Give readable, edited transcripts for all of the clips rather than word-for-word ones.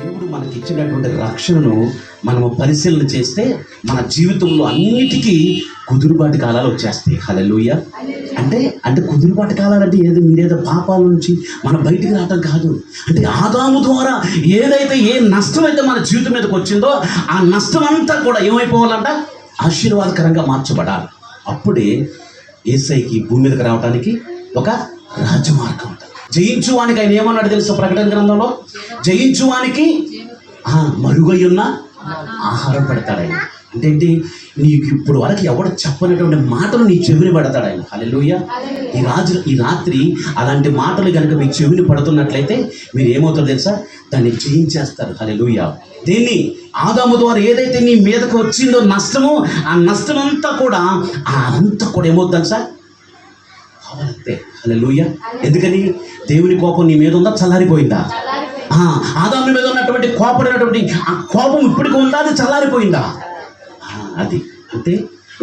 దేవుడు మనకి ఇచ్చినటువంటి రక్షణను మనము పరిశీలన చేస్తే మన జీవితంలో అన్నిటికీ కుదురుబాటు కాలాలు వచ్చేస్తాయి. హల్లెలూయా. అంటే కుదురుబాటు కాలాలు అంటే మీరేదో పాపాల నుంచి మనం బయటికి రావటం కాదు. అంటే ఆదాము ద్వారా ఏ నష్టం అయితే మన జీవితం మీదకి వచ్చిందో ఆ నష్టం అంతా కూడా ఏమైపోవాలంట, ఆశీర్వాదకరంగా మార్చబడాలి. అప్పుడే యేసయ్యకి భూమి మీదకి రావడానికి ఒక రాజమార్గం ఉంటుంది. జయించువానికి ఆయన ఏమన్నాడు తెలుసు? ప్రకటన గ్రంథంలో, జయించువానికి మరుగై ఉన్న ఆహారం పెడతాడు ఆయన. అంటే నీకు ఇప్పుడు వరకు ఎవడు చెప్పనటువంటి మాటలు నీ చెవిని పెడతాడు ఆయన. హల్లెలూయా. ఈ రాత్రి అలాంటి మాటలు కనుక మీ చెవిని పడుతున్నట్లయితే మీరు ఏమవుతుందో తెలుసా? దాన్ని జయించేస్తారు. హల్లెలూయా. దీన్ని ఆదాము ద్వారా ఏదైతే నీ మీదకు వచ్చిందో నష్టము, ఆ నష్టం అంతా కూడా ఏమవుతుంది తెలుసా? అవలంతే. హల్లెలూయా. ఎందుకని? దేవుని కోపం నీ మీద ఉందా? చల్లారిపోయిందా? ఆదాము మీద ఉన్నటువంటి కోపడినటువంటి ఆ కోపం ఇప్పటికి ఉందా? అది చల్లారిపోయిందా? అది అంటే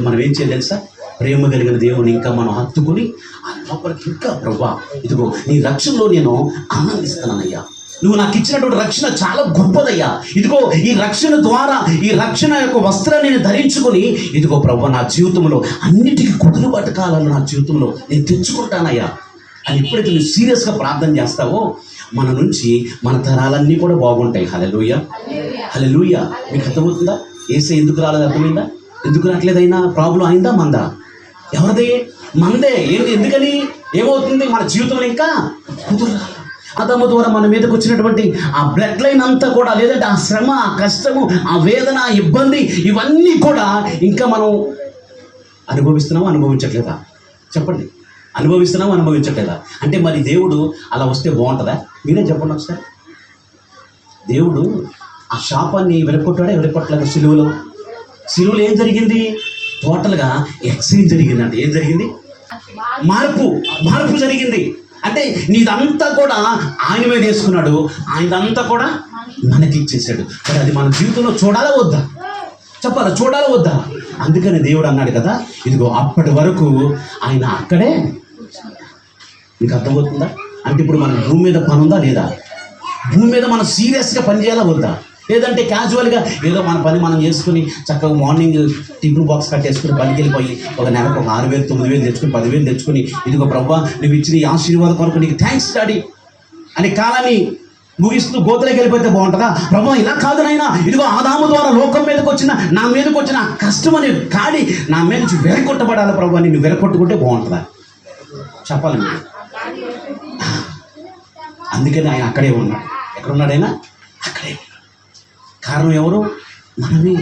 మనం ఏం చేయాలి తెలుసా? ప్రేమ కలిగిన దేవుని ఇంకా మనం హత్తుకుని ఆ లోపలికి ఇంకా ప్రభువా ఇదిగో నీ రక్షణలో నేను ఆనందిస్తున్నానయ్యా, నువ్వు నాకు ఇచ్చినటువంటి రక్షణ చాలా గొప్పదయ్యా, ఇదిగో ఈ రక్షణ ద్వారా ఈ రక్షణ యొక్క వస్త్రాన్ని నేను ధరించుకొని ఇదిగో ప్రభువా నా జీవితంలో అన్నిటికీ కుదురుబాటు కాలాలు నా జీవితంలో నేను తెచ్చుకుంటానయ్యా అని ఎప్పుడైతే నువ్వు సీరియస్గా ప్రార్థన చేస్తావో మన నుంచి మన తరాలన్నీ కూడా బాగుంటాయి. హల్లెలూయా. హల్లెలూయా. మీకు అర్థమవుతుందా? యేసయ్య ఎందుకు రాలేదు? అర్థమైందా? ఎందుకు రావట్లేదైనా? ప్రాబ్లం అయిందా? మందా? ఎవరిది? మందే. ఎందుకని? ఏమవుతుంది? మన జీవితంలో ఇంకా కుదురు రాలేదు. ఆదాము ద్వారా మన మీదకి వచ్చినటువంటి ఆ బ్లడ్ లైన్ అంతా కూడా, లేదంటే ఆ శ్రమ, ఆ కష్టము, ఆ వేదన, ఆ ఇబ్బంది, ఇవన్నీ కూడా ఇంకా మనం అనుభవించట్లేదా? చెప్పండి. అనుభవించట్లేదా? అంటే మరి దేవుడు అలా వస్తే బాగుంటుందా? మీరే చెప్పండి ఒకసారి. దేవుడు ఆ శాపాన్ని విరగొట్టలేదు. సిలువలో ఏం జరిగింది? టోటల్గా ఎక్స్చేంజ్ జరిగిందంటే ఏం జరిగింది? మార్పు జరిగింది. అంటే నీదంతా కూడా ఆయన మీద వేసుకున్నాడు, ఆయనదంతా కూడా మనకి ఇచ్చేసాడు. మరి అది మన జీవితంలో చూడాలా వద్దా? చెప్పాలా? చూడాలా వద్దా? అందుకని దేవుడు అన్నాడు కదా, ఇదిగో అప్పటి వరకు ఆయన అక్కడే. మీకు అర్థమవుతుందా? అంటే ఇప్పుడు మన భూమి మీద పని ఉందా లేదా? భూమి మీద మనం సీరియస్గా పని చేయాలా వద్దా? లేదంటే క్యాజువల్గా ఏదో మన పని మనం చేసుకుని చక్కగా మార్నింగ్ టిఫిన్ బాక్స్ కట్టేసుకుని పనికి వెళ్ళిపోయి ఒక నెలకు ఒక 6,000 9,000 తెచ్చుకుని 10,000 తెచ్చుకుని ఇదిగో ప్రభువా నువ్వు ఇచ్చిన ఈ ఆశీర్వాదం కొరకు నీకు థ్యాంక్స్ డాడీ అనే కాలాన్ని ముగిస్తూ గోతులోకి వెళ్ళిపోతే బాగుంటుందా? ప్రభువా ఇలా కాదు నాయనా, ఇదిగో ఆదాము ద్వారా లోకం మీదకి వచ్చిన నా మీదకి వచ్చిన కష్టం అనే కాడి నా మీద నుంచి వెరకొట్టబడాలి ప్రభువా, నిన్ను వెరకొట్టుకుంటే బాగుంటుందా? చెప్పాలి మీరు. అందుకని ఆయన అక్కడే ఉన్నాడు. ఎక్కడున్నాడు ఆయన? అక్కడే. కారణం ఎవరు? మనమే.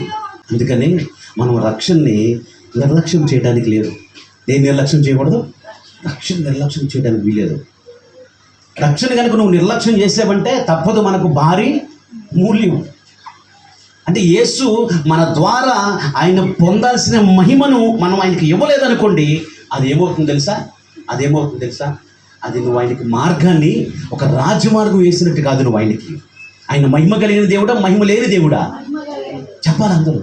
అందుకని మనం రక్షణని నిర్లక్ష్యం చేయడానికి లేదు. నేను నిర్లక్ష్యం చేయకూడదు, రక్షణ నిర్లక్ష్యం చేయడానికి వీలేదు. రక్షణ కనుక నువ్వు నిర్లక్ష్యం చేసావంటే తప్పదు, మనకు భారీ మూల్యం. అంటే యేసు మన ద్వారా ఆయన పొందాల్సిన మహిమను మనం ఆయనకి ఇవ్వలేదనుకోండి, అదేమవుతుంది తెలుసా? అది నువ్వు ఆయనకి మార్గాన్ని ఒక రాజమార్గం వేసినట్టు కాదు. నువ్వు ఆయనకి ఆయన మహిమ కలిగిన దేవుడా, మహిమ లేని దేవుడా? చెప్పాలి అందరూ.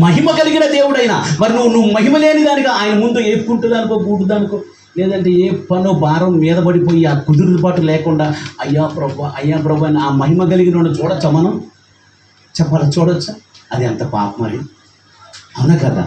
మహిమ కలిగిన దేవుడైనా మరి నువ్వు మహిమ లేని దానిగా ఆయన ముందు ఏపుకుంటుందానికో గూటుదానికో, లేదంటే ఏ పనో భారం మీద పడిపోయి ఆ కుదురుబాటు లేకుండా అయ్యా ప్రభు అని ఆ మహిమ కలిగిన చూడొచ్చా మనం? చెప్పాలి, చూడొచ్చా? అది అంత పాపం. అది అవునా కదా?